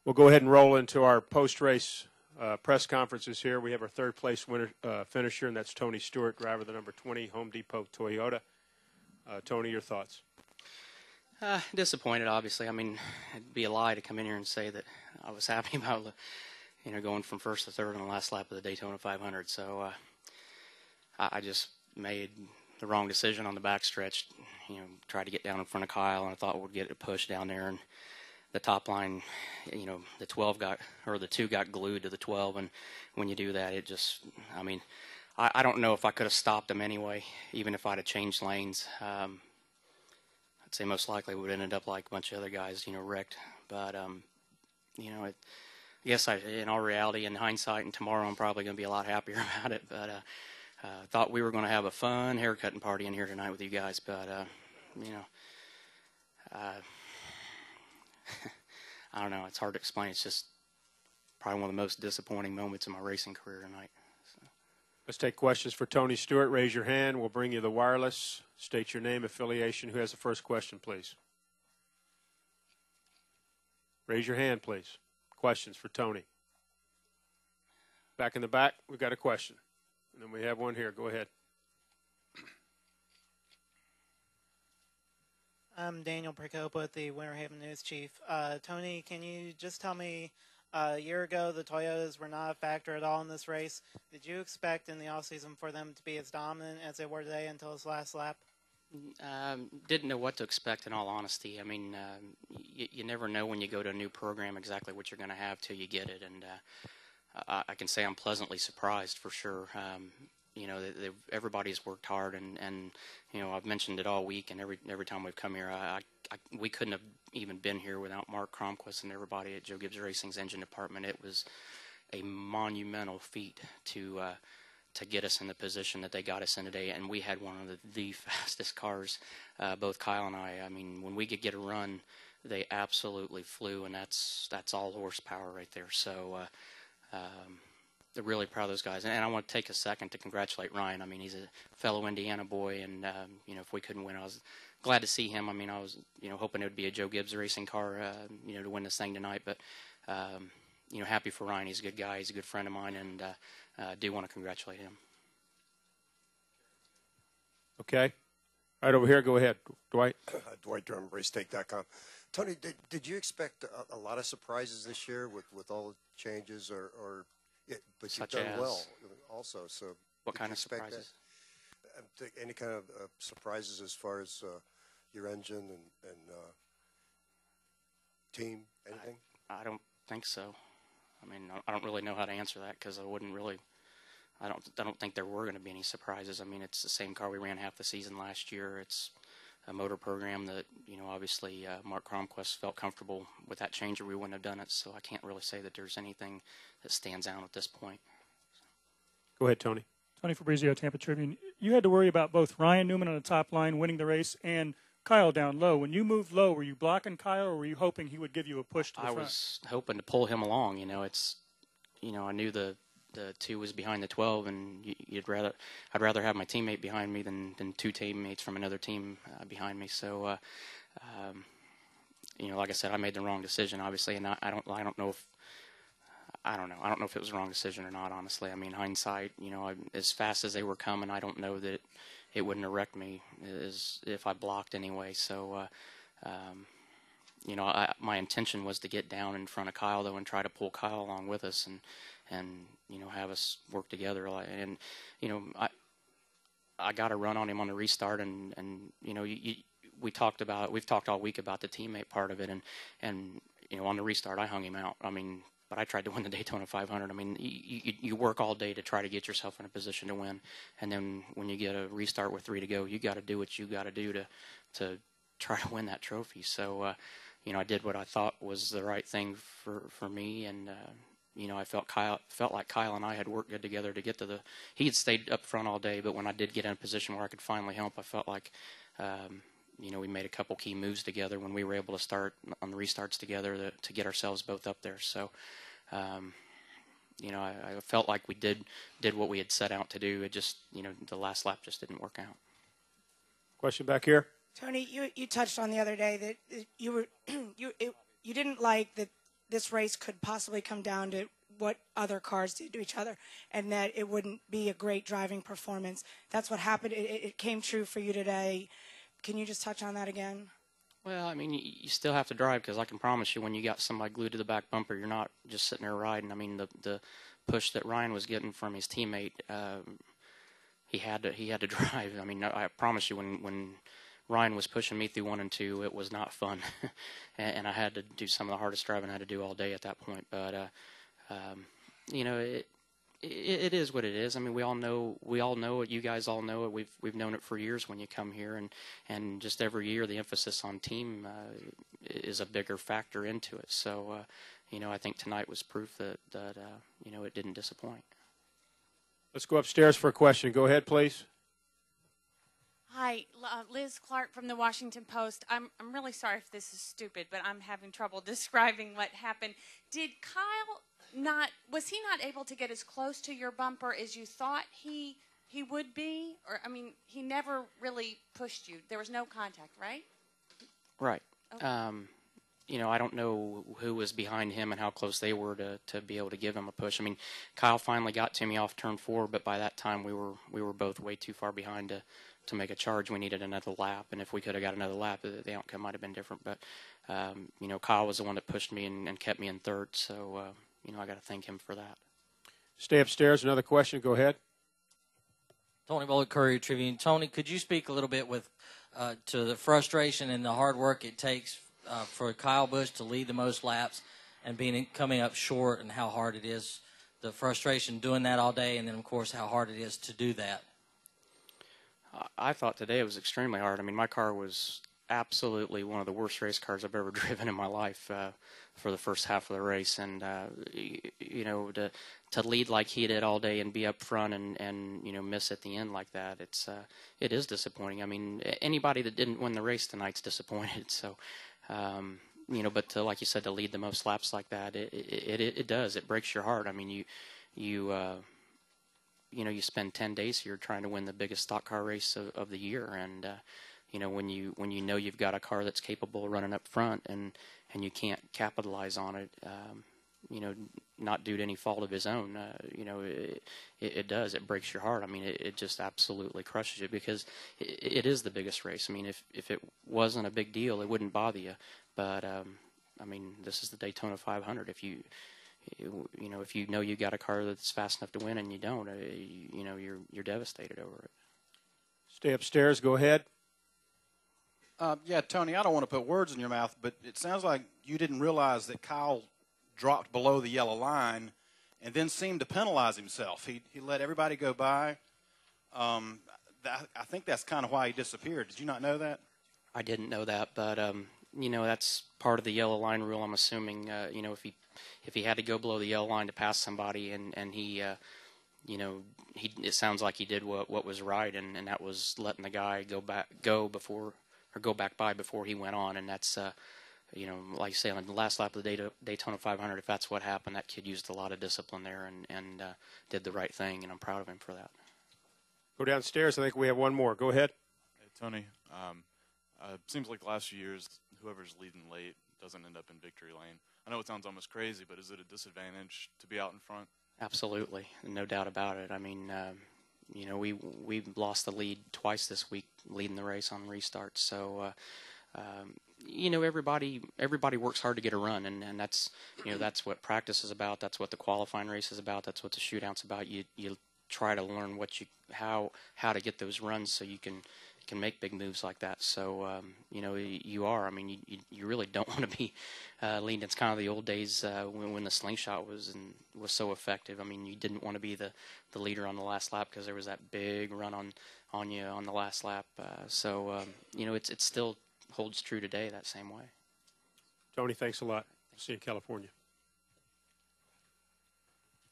We'll go ahead and roll into our post-race press conferences here. We have our third-place winner finisher, and that's Tony Stewart, driver of the number 20 Home Depot Toyota. Tony, your thoughts? Disappointed, obviously. I mean, it'd be a lie to come in here and say that I was happy about, going from first to third on the last lap of the Daytona 500. So I just made the wrong decision on the backstretch. Tried to get down in front of Kyle, and I thought we'd get a push down there. And the top line, the 2 got glued to the 12, and when you do that, it just, I don't know if I could have stopped them anyway, even if I'd have changed lanes. I'd say most likely we would have ended up like a bunch of other guys, wrecked. But, I guess in all reality, in hindsight, and tomorrow I'm probably going to be a lot happier about it. But thought we were going to have a fun haircutting party in here tonight with you guys. But, I don't know. It's hard to explain. It's just probably one of the most disappointing moments in my racing career tonight. So. Let's take questions for Tony Stewart. Raise your hand. We'll bring you the wireless. State your name, affiliation. Who has the first question, please? Raise your hand, please. Questions for Tony. Back in the back, we've got a question. And then we have one here. Go ahead. I'm Daniel Procopa with the Winter Haven News Chief. Tony, can you just tell me, a year ago the Toyotas were not a factor at all in this race. Did you expect in the offseason for them to be as dominant as they were today until this last lap? Didn't know what to expect, in all honesty. I mean, you never know when you go to a new program exactly what you're going to have till you get it. And I can say I'm pleasantly surprised for sure. Everybody's worked hard, and I've mentioned it all week, and every time we've come here, we couldn't have even been here without Mark Cronquist and everybody at Joe Gibbs Racing's engine department. It was a monumental feat to get us in the position that they got us in today, and we had one of the fastest cars, both Kyle and I. I mean, when we could get a run, they absolutely flew, and that's all horsepower right there. So. They're really proud of those guys. And I want to take a second to congratulate Ryan. I mean, he's a fellow Indiana boy, and, if we couldn't win, I was glad to see him. I mean, I was, hoping it would be a Joe Gibbs racing car, to win this thing tonight. But, happy for Ryan. He's a good guy. He's a good friend of mine, and do want to congratulate him. Okay. Right over here. Go ahead, Dwight. Dwight Drum, racetake.com. Tony, did you expect a lot of surprises this year with all the changes, but you've done well also. So what kind of surprises? Any kind of surprises as far as your engine and team, anything? I don't think so. I mean, I don't really know how to answer that because I don't think there were going to be any surprises. I mean, it's the same car we ran half the season last year. It's a motor program that, obviously Mark Cronquist felt comfortable with that change or we wouldn't have done it. So I can't really say that there's anything that stands out at this point. Go ahead, Tony. Tony Fabrizio, Tampa Tribune. You had to worry about both Ryan Newman on the top line winning the race and Kyle down low. When you moved low, were you blocking Kyle or were you hoping he would give you a push to the front? I was hoping to pull him along. I knew the 2 was behind the 12, and I'd rather have my teammate behind me than 2 teammates from another team behind me. So, like I said, I made the wrong decision, obviously, and I don't know if it was the wrong decision or not. Honestly, I mean, hindsight, as fast as they were coming, I don't know that it wouldn't have wrecked me as if I blocked anyway. So, my intention was to get down in front of Kyle though and try to pull Kyle along with us and have us work together. And I got a run on him on the restart, and we've talked all week about the teammate part of it, and on the restart I hung him out. I mean, but I tried to win the Daytona 500. I mean, you work all day to try to get yourself in a position to win, and then when you get a restart with 3 to go, you got to do what you got to do to try to win that trophy. So, I did what I thought was the right thing for me, and I felt like Kyle and I had worked good together to get to the. He had stayed up front all day, but when I did get in a position where I could finally help, I felt like, we made a couple key moves together when we were able to start on the restarts together to get ourselves both up there. So, I felt like we did what we had set out to do. It just, the last lap just didn't work out. Question back here. Tony, you touched on the other day that you didn't like that this race could possibly come down to what other cars did to each other, and that it wouldn't be a great driving performance. That's what happened. It came true for you today. Can you just touch on that again? Well, I mean, you still have to drive, because I can promise you, when you got somebody glued to the back bumper, you're not just sitting there riding. I mean, the push that Ryan was getting from his teammate, he had to drive. I mean, I promise you, when Ryan was pushing me through 1 and 2, it was not fun, and I had to do some of the hardest driving I had to do all day at that point. But you know, it is what it is. I mean, we all know it. You guys all know it. We've known it for years when you come here, and just every year the emphasis on team is a bigger factor into it. So, you know, I think tonight was proof that you know, it didn't disappoint. Let's go upstairs for a question. Go ahead, please. Hi, Liz Clark from the Washington Post. I'm really sorry if this is stupid, but I'm having trouble describing what happened. Did Kyle was he not able to get as close to your bumper as you thought he would be? Or, I mean, he never really pushed you. There was no contact, right? Right. Okay. You know, I don't know who was behind him and how close they were to be able to give him a push. I mean, Kyle finally got to me off turn 4, but by that time we were both way too far behind to make a charge. We needed another lap, and if we could have got another lap, the outcome might have been different. But you know, Kyle was the one that pushed me and kept me in third, so you know, I got to thank him for that. Stay upstairs. Another question. Go ahead. Tony Bullock, Courier Tribune. Tony, could you speak a little bit to the frustration and the hard work it takes for Kyle Busch to lead the most laps and coming up short, and how hard it is, the frustration doing that all day, and then, of course, how hard it is to do that? I thought today it was extremely hard. I mean, my car was absolutely one of the worst race cars I've ever driven in my life for the first half of the race. And, you know, to lead like he did all day and be up front and you know, miss at the end like that, it is disappointing. I mean, anybody that didn't win the race tonight's disappointed. So, you know, but like you said, to lead the most laps like that, it does. It breaks your heart. I mean, you know, you spend 10 days here trying to win the biggest stock car race of the year, and you know, when you know you've got a car that's capable of running up front, and you can't capitalize on it, you know, not due to any fault of his own, you know, it does. It breaks your heart. I mean, it just absolutely crushes you, because it is the biggest race. I mean, if it wasn't a big deal, it wouldn't bother you. But I mean, this is the Daytona 500. If you know you got a car that's fast enough to win and you don't, you know, you're devastated over it. Stay upstairs. Go ahead. Yeah, Tony, I don't want to put words in your mouth, but it sounds like you didn't realize that Kyle dropped below the yellow line and then seemed to penalize himself. He let everybody go by. I think that's kind of why he disappeared. Did you not know that? I didn't know that, but you know, that's part of the yellow line rule, I'm assuming. You know, if he had to go below the yellow line to pass somebody, and he, you know, it sounds like he did what was right, and that was letting the guy go back by before he went on, and that's, you know, like I say, on the last lap of the Daytona 500, if that's what happened, that kid used a lot of discipline there and did the right thing, and I'm proud of him for that. Go downstairs. I think we have one more. Go ahead. Hey, Tony. Seems like the last few years, whoever's leading late doesn't end up in victory lane. I know it sounds almost crazy, but is it a disadvantage to be out in front? Absolutely, no doubt about it. I mean, you know, we lost the lead twice this week, leading the race on restarts. So, you know, everybody works hard to get a run, and that's, you know, that's what practice is about. That's what the qualifying race is about. That's what the shootout's about. You try to learn how to get those runs so you can make big moves like that. So, you know, I mean, you really don't want to be leading. It's kind of the old days when the slingshot was so effective. I mean, you didn't want to be the leader on the last lap because there was that big run on you on the last lap. So, you know, it still holds true today that same way. Tony, thanks a lot. See you in California.